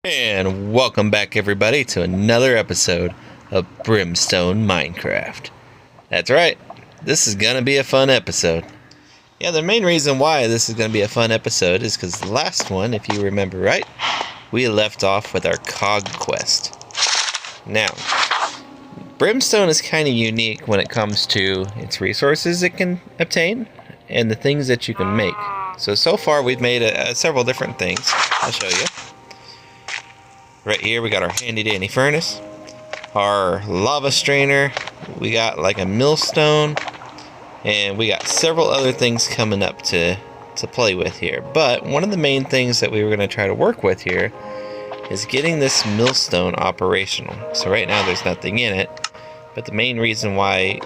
And welcome back everybody to another episode of Brimstone Minecraft. That's right, this is gonna be a fun episode. Yeah, the main reason why this is gonna be a fun episode is because the last one, if you remember right, we left off with our cog quest. Now, Brimstone is kind of unique when it comes to its resources it can obtain and the things that you can make. So far we've made several different things. I'll show you. Right here we got our handy dandy furnace, our lava strainer, we got like a millstone, and we got several other things coming up to play with here. But one of the main things that we were going to try to work with here is getting this millstone operational. So right now there's nothing in it, but the main reason why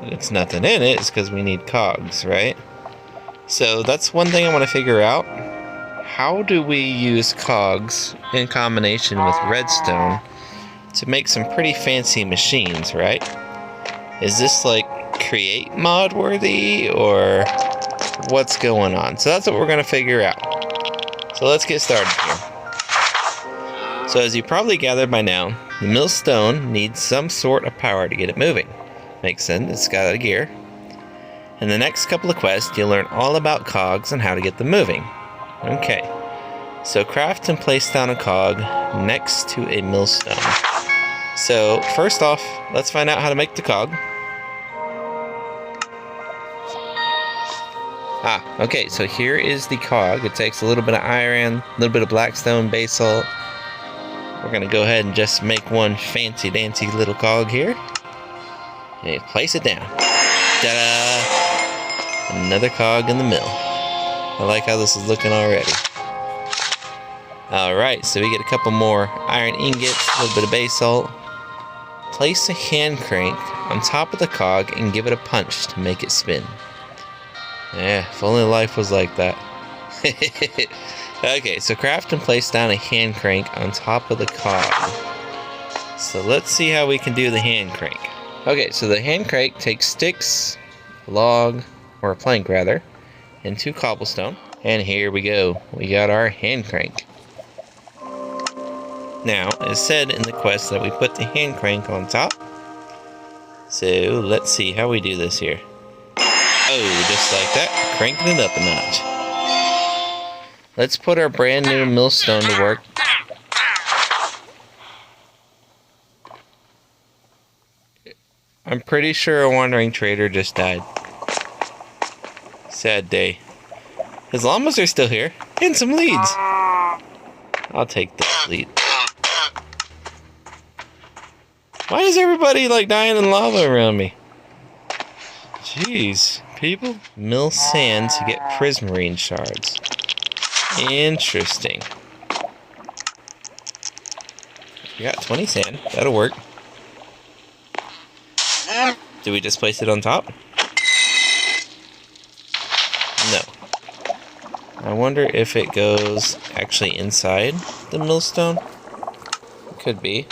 it's nothing in it is because we need cogs, right? So that's one thing I want to figure out. How do we use cogs in combination with redstone to make some pretty fancy machines, right? Is this like create mod worthy or what's going on? So that's what we're going to figure out. So let's get started here. So as you probably gathered by now, the millstone needs some sort of power to get it moving. Makes sense, it's got a gear. In the next couple of quests, you'll learn all about cogs and how to get them moving. Okay, so craft and place down a cog next to a millstone. So first off, let's find out how to make the cog. Okay, so here is the cog. It takes a little bit of iron, a little bit of blackstone, basalt. We're gonna go ahead and just make one fancy dancy little cog here. And place it down. Ta-da! Another cog in the mill. I like how this is looking already. Alright, so we get a couple more iron ingots, a little bit of basalt. Place a hand crank on top of the cog and give it a punch to make it spin. Yeah, if only life was like that. Okay, so craft and place down a hand crank on top of the cog. So let's see how we can do the hand crank. Okay, so the hand crank takes sticks, a log, or a plank rather, and 2 cobblestone, and here we go. We got our hand crank. Now, it said in the quest that we put the hand crank on top. So let's see how we do this here. Oh, just like that, cranking it up a notch. Let's put our brand new millstone to work. I'm pretty sure a wandering trader just died. Sad day. His llamas are still here, and some leads. I'll take that lead. Why is everybody like dying in lava around me? Jeez, people. Mill sand to get prismarine shards. Interesting. We got 20 sand. That'll work. Do we just place it on top? No. I wonder if it goes actually inside the millstone. It could be.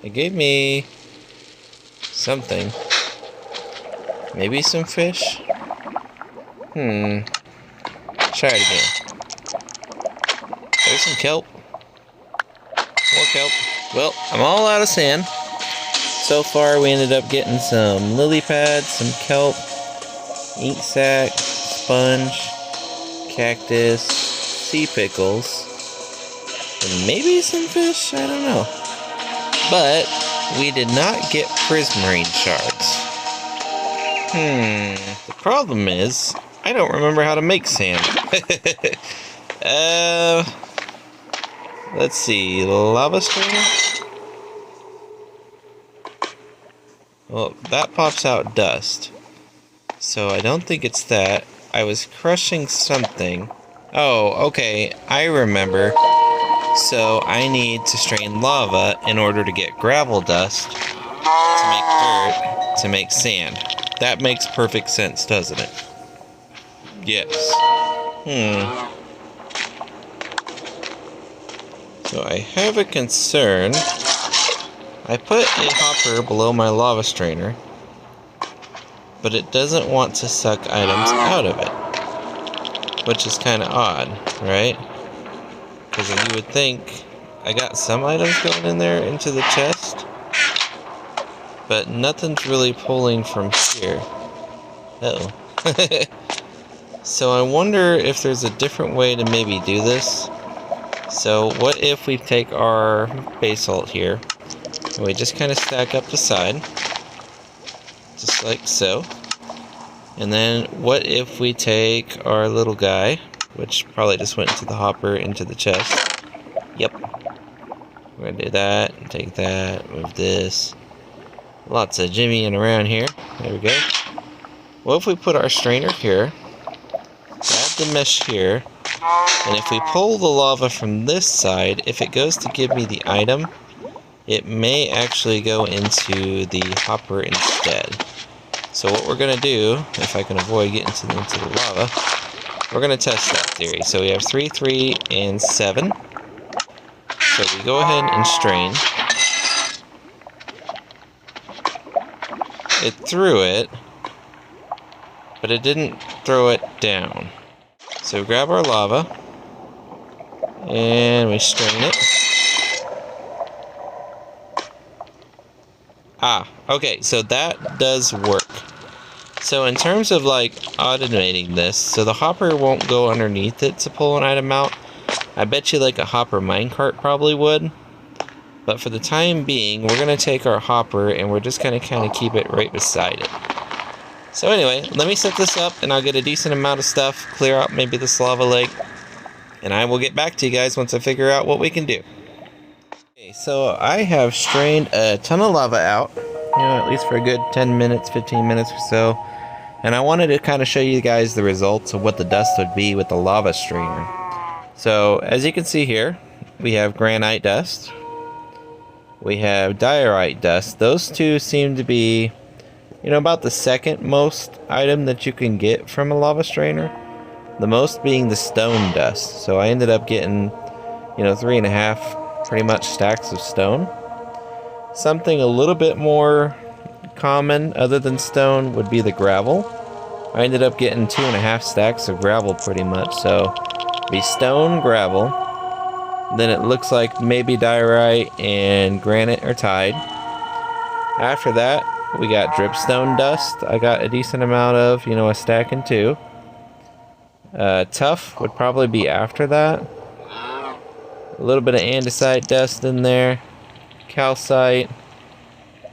It gave me something. Maybe some fish? Try it again. There's some kelp. More kelp. Well, I'm all out of sand. So far we ended up getting some lily pads, some kelp, ink sac, sponge, cactus, sea pickles, and maybe some fish, I don't know. But we did not get prismarine shards. The problem is, I don't remember how to make sand. Let's see, lava strainer? Well, that pops out dust. So I don't think it's that. I was crushing something. Oh, okay, I remember. So I need to strain lava in order to get gravel dust to make dirt to make sand. That makes perfect sense, doesn't it? Yes. So I have a concern. I put a hopper below my lava strainer, but it doesn't want to suck items out of it, which is kind of odd, right? Because you would think I got some items going in there into the chest, but nothing's really pulling from here. Uh-oh. So I wonder if there's a different way to maybe do this. So what if we take our basalt here, and we just kind of stack up the side, just like so. And then what if we take our little guy, which probably just went into the hopper, into the chest. Yep. We're gonna do that, and take that, move this. Lots of jimmying around here. There we go. What if we put our strainer here, add the mesh here, and if we pull the lava from this side, if it goes to give me the item, it may actually go into the hopper instead. So what we're going to do, if I can avoid getting into the lava, we're going to test that theory. So we have 3, 3, and 7. So we go ahead and strain. It threw it, but it didn't throw it down. So we grab our lava, and we strain it. Ah, okay, so that does work. So in terms of like automating this, so the hopper won't go underneath it to pull an item out. I bet you like a hopper minecart probably would. But for the time being, we're going to take our hopper and we're just going to kind of keep it right beside it. So anyway, let me set this up and I'll get a decent amount of stuff, clear out maybe this lava lake, and I will get back to you guys once I figure out what we can do. Okay, so I have strained a ton of lava out, at least for a good 10 minutes, 15 minutes or so. And I wanted to kind of show you guys the results of what the dust would be with the lava strainer. So as you can see here, we have granite dust. We have diorite dust. Those two seem to be, about the second most item that you can get from a lava strainer. The most being the stone dust. So I ended up getting, 3.5 pretty much stacks of stone. Something a little bit more common other than stone would be the gravel. I ended up getting 2.5 stacks of gravel pretty much. So be stone, gravel. Then it looks like maybe diorite and granite are tied. After that, we got dripstone dust. I got a decent amount of, a stack and 2. Tough would probably be after that. A little bit of andesite dust in there. Calcite.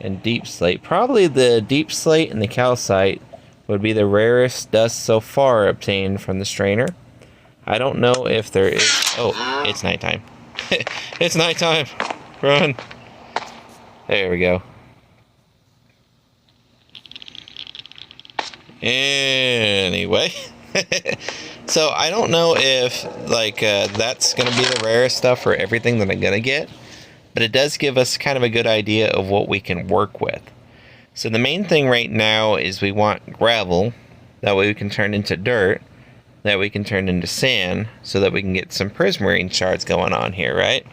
And deep slate. Probably the deep slate and the calcite would be the rarest dust so far obtained from the strainer. I don't know if there is... Oh, it's nighttime. It's nighttime. Run. There we go. Anyway. So I don't know if that's going to be the rarest stuff for everything that I'm going to get. But it does give us kind of a good idea of what we can work with. So the main thing right now is we want gravel. That way we can turn into dirt. That we can turn into sand. So that we can get some prismarine shards going on here, right?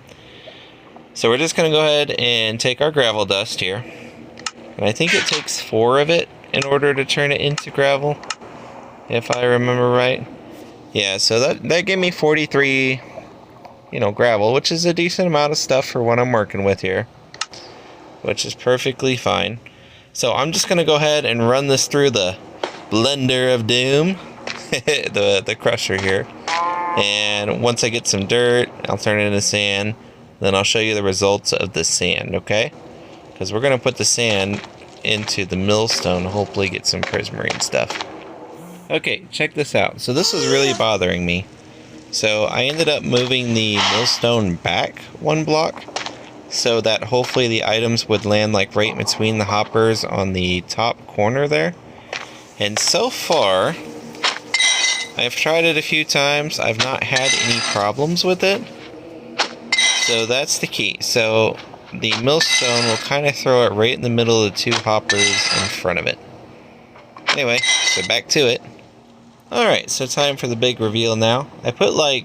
So we're just going to go ahead and take our gravel dust here. And I think it takes 4 of it in order to turn it into gravel. If I remember right. Yeah, so that gave me 43... gravel, which is a decent amount of stuff for what I'm working with here, which is perfectly fine. So I'm just going to go ahead and run this through the blender of doom, the crusher here. And once I get some dirt, I'll turn it into sand. Then I'll show you the results of the sand, okay? Because we're going to put the sand into the millstone, hopefully get some prismarine stuff. Okay, check this out. So this was really bothering me. So I ended up moving the millstone back 1 block so that hopefully the items would land like right between the hoppers on the top corner there. And so far, I've tried it a few times. I've not had any problems with it. So that's the key. So the millstone will kind of throw it right in the middle of the 2 hoppers in front of it. Anyway, so back to it. Alright, so time for the big reveal now. I put like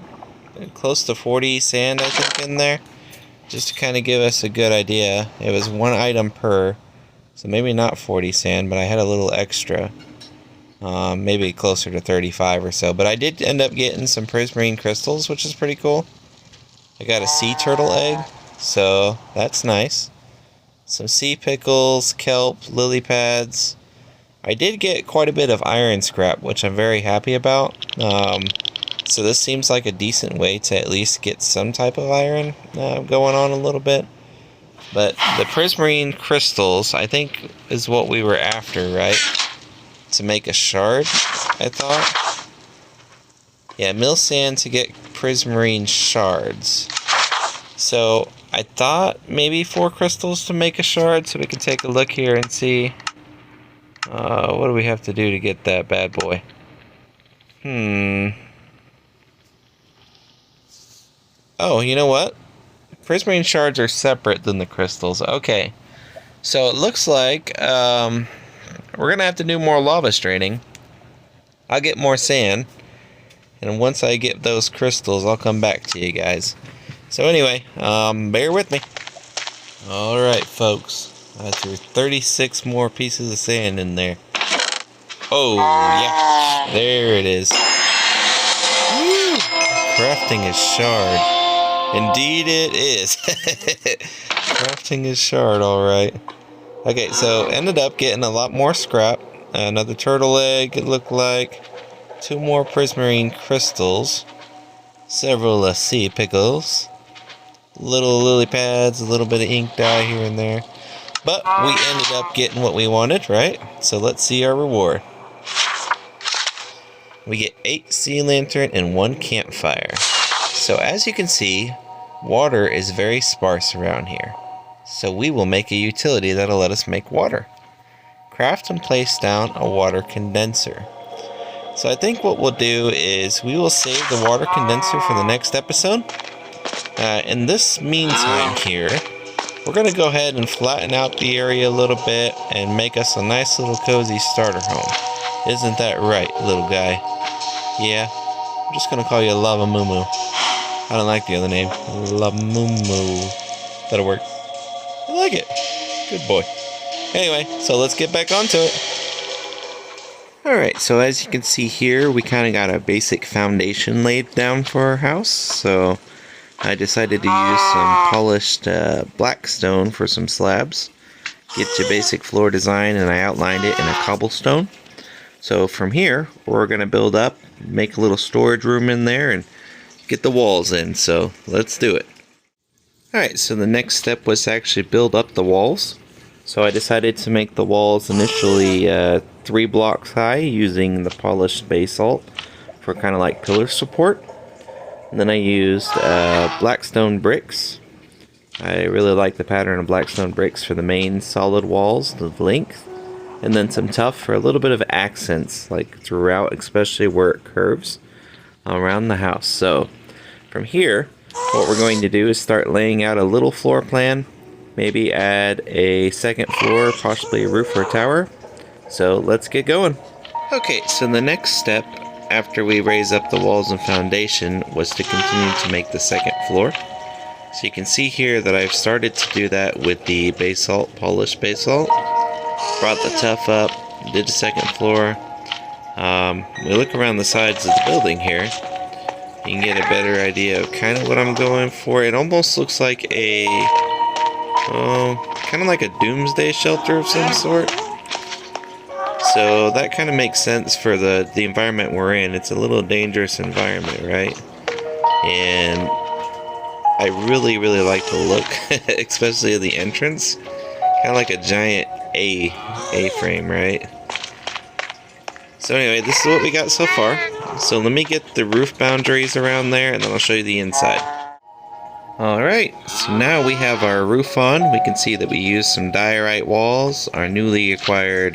close to 40 sand I think in there, just to kind of give us a good idea. It was 1 item per, so maybe not 40 sand, but I had a little extra. Maybe closer to 35 or so, but I did end up getting some prismarine crystals, which is pretty cool. I got a sea turtle egg, so that's nice. Some sea pickles, kelp, lily pads. I did get quite a bit of iron scrap, which I'm very happy about. So this seems like a decent way to at least get some type of iron going on a little bit. But the prismarine crystals, I think, is what we were after, right? To make a shard, I thought. Yeah, mill sand to get prismarine shards. So I thought maybe 4 crystals to make a shard, so we can take a look here and see. What do we have to do to get that bad boy? Oh, you know what? Prismarine shards are separate than the crystals. Okay. So it looks like we're going to have to do more lava straining. I'll get more sand. And once I get those crystals, I'll come back to you guys. So anyway, bear with me. Alright, folks. I threw 36 more pieces of sand in there. Oh, yeah. There it is. Woo! Crafting a shard. Indeed it is. Crafting a shard, alright. Okay, so ended up getting a lot more scrap. Another turtle egg, it looked like. 2 more prismarine crystals. Several sea pickles. Little lily pads, a little bit of ink dye here and there. But we ended up getting what we wanted, right? So let's see our reward. We get 8 sea lantern and 1 campfire. So as you can see, water is very sparse around here. So we will make a utility that'll let us make water. Craft and place down a water condenser. So I think what we'll do is we will save the water condenser for the next episode. In this meantime here, we're going to go ahead and flatten out the area a little bit and make us a nice little cozy starter home. Isn't that right, little guy? Yeah, I'm just going to call you Lava Moo Moo. I don't like the other name. Lava Moo Moo. That'll work. I like it. Good boy. Anyway, so let's get back onto it. Alright, so as you can see here, we kind of got a basic foundation laid down for our house. So I decided to use some polished black stone for some slabs. Get your basic floor design, and I outlined it in a cobblestone. So from here, we're going to build up, make a little storage room in there, and get the walls in. So let's do it. Alright, so the next step was to actually build up the walls. So I decided to make the walls initially 3 blocks high using the polished basalt for kind of like pillar support. And then I used blackstone bricks. I really like the pattern of blackstone bricks for the main solid walls, the length. And then some tuff for a little bit of accents, like throughout, especially where it curves around the house. So from here, what we're going to do is start laying out a little floor plan. Maybe add a second floor, possibly a roof or a tower. So let's get going. Okay, so the next step after we raise up the walls and foundation was to continue to make the second floor. So you can see here that I've started to do that with the basalt, polished basalt. Brought the tuff up, did the second floor. We look around the sides of the building here. You can get a better idea of kind of what I'm going for. It almost looks like a, kind of like a doomsday shelter of some sort. So that kind of makes sense for the environment we're in. It's a little dangerous environment, right? And I really like the look, especially at the entrance. Kind of like a giant A-frame, right? So anyway, this is what we got so far. So let me get the roof boundaries around there, and then I'll show you the inside. Alright, so now we have our roof on. We can see that we used some diorite walls, our newly acquired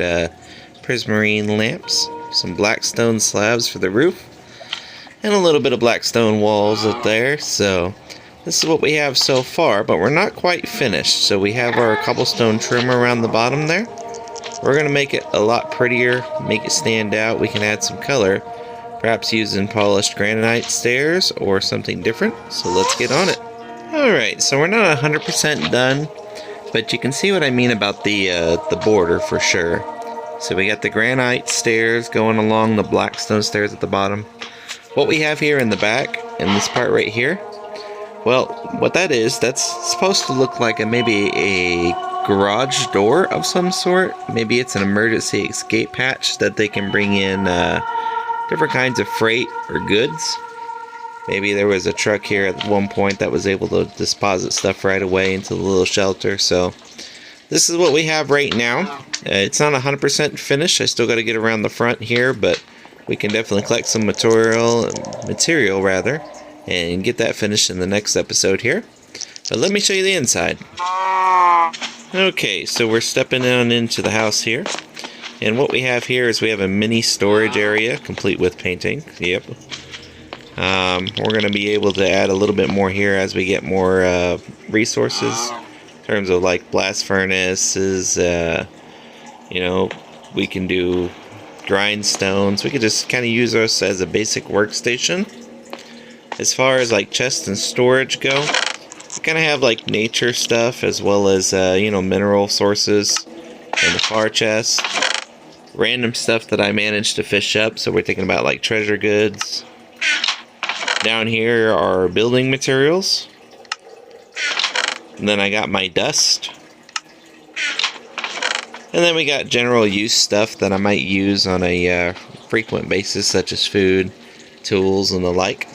prismarine lamps, some blackstone slabs for the roof, and a little bit of blackstone walls up there. So this is what we have so far, but we're not quite finished. So we have our cobblestone trim around the bottom there. We're going to make it a lot prettier, make it stand out. We can add some color, perhaps using polished granite stairs or something different. So let's get on it. Alright, so we're not 100% done, but you can see what I mean about the border for sure. So we got the granite stairs going along the blackstone stairs at the bottom. What we have here in the back, in this part right here, Well, what that is, that's supposed to look like maybe a garage door of some sort. Maybe it's an emergency escape hatch that they can bring in different kinds of freight or goods. Maybe there was a truck here at one point that was able to deposit stuff right away into the little shelter. So this is what we have right now. It's not 100% finished. I still got to get around the front here, but we can definitely collect some material rather, and get that finished in the next episode here. So let me show you the inside. Okay, so we're stepping on into the house here. And what we have here is we have a mini storage area complete with painting. Yep. We're going to be able to add a little bit more here as we get more resources in terms of like blast furnaces. You know, we can do grindstones. We could just kind of use this as a basic workstation. As far as like chests and storage go, we kind of have like nature stuff as well as you know, mineral sources in the far chest. Random stuff that I managed to fish up, so we're thinking about like treasure goods. Down here are building materials. And then I got my dust. And then we got general use stuff that I might use on a frequent basis, such as food, tools, and the like.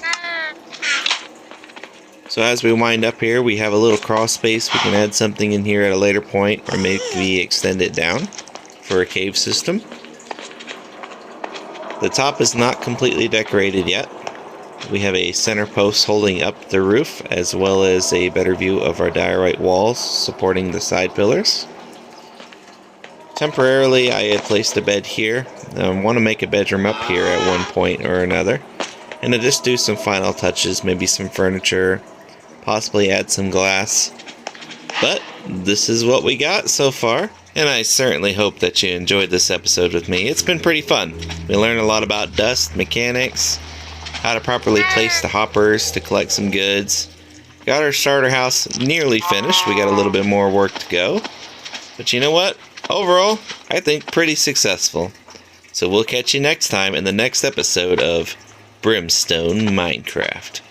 So as we wind up here, we have a little crawl space. We can add something in here at a later point, or maybe extend it down for a cave system. The top is not completely decorated yet. We have a center post holding up the roof, as well as a better view of our diorite walls supporting the side pillars. Temporarily, I had placed a bed here. I want to make a bedroom up here at one point or another, and to just do some final touches, maybe some furniture, possibly add some glass. But this is what we got so far, and I certainly hope that you enjoyed this episode with me. It's been pretty fun. We learned a lot about dust, mechanics, how to properly place the hoppers to collect some goods. Got our starter house nearly finished. We got a little bit more work to go. But you know what? Overall, I think pretty successful. So we'll catch you next time in the next episode of Brimstone Minecraft.